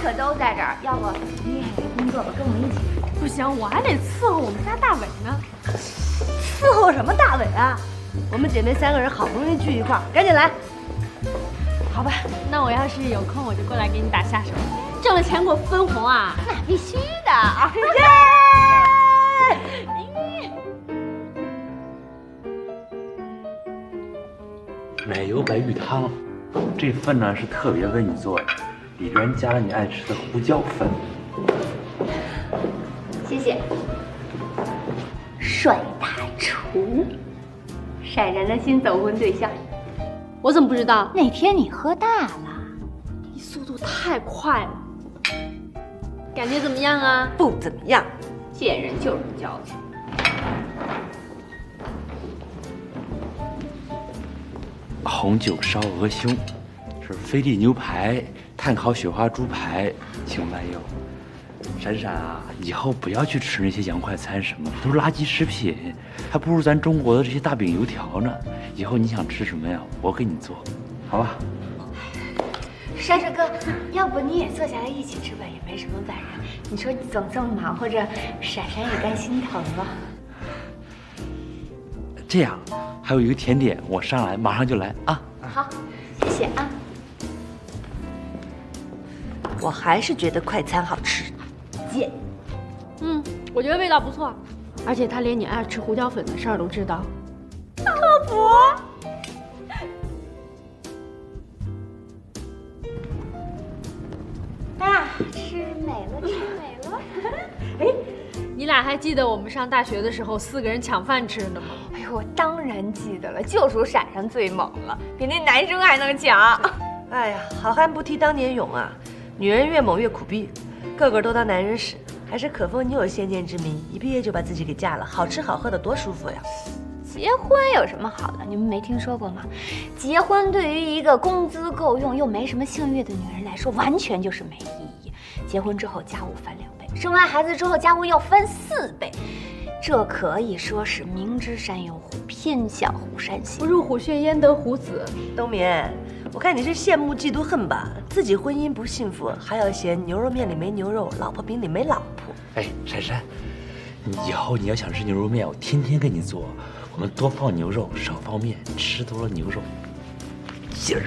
可都在這兒，要不你也工作吧，跟我们一起。不行，我还得伺候我们家大伟呢。伺候什么大伟啊？我们姐妹3个人好不容易聚一块儿，赶紧来。好吧，那我要是有空，我就过来给你打下手。挣了钱给我分红啊！那必须的。奶油白玉汤，这份呢是特别为你做的，里边加了你爱吃的胡椒粉。谢谢。帅大厨，闪闪的新走婚对象。我怎么不知道？那天你喝大了。你速度太快了。感觉怎么样啊？不怎么样。见人就是矫情。红酒烧鹅胸，是飞地牛排、炭烤雪花猪排、青白肉。闪闪啊，以后不要去吃那些洋快餐，什么都是垃圾食品，还不如咱中国的这些大饼油条呢。以后你想吃什么呀，我给你做，好吧？珊珊哥，要不你也坐下来一起吃吧，也没什么晚上。你说总这么忙活着，闪闪也该心疼了。这样，还有一个甜点，我上来马上就来啊！好，謝謝啊。我還是覺得快餐好吃。姐，我覺得味道不錯，而且他連你愛吃胡椒粉的事兒都知道。靠譜。啊，吃美了，吃美了。哎，你倆還記得我們上大學的時候4個人搶飯吃的嗎？哎呦，我當然記得了，就屬閃閃最猛了，比那男生還能搶。哎呀，好漢不提當年勇啊！女人越猛越苦逼，個個都當男人使。還是可風你有先見之明，一畢業就把自己給嫁了，好吃好喝的多舒服呀！結婚有什麼好的？你們沒聽說過嗎？結婚對於一個工資夠用又沒什麼性慾的女人來說，完全就是沒意義。結婚之後家務翻2倍，生完孩子之後家務要翻4倍，這可以說是明知山有虎，偏向虎山行。不入虎穴焉得虎子。冬眠，我看你是羨慕嫉妒恨吧？自己婚姻不幸福，還要嫌牛肉麵裡沒牛肉，老婆餅裡沒老婆。哎，珊珊，你以後你要想吃牛肉麵，我天天給你做。我們多放牛肉，少放麵，吃多了牛肉勁兒。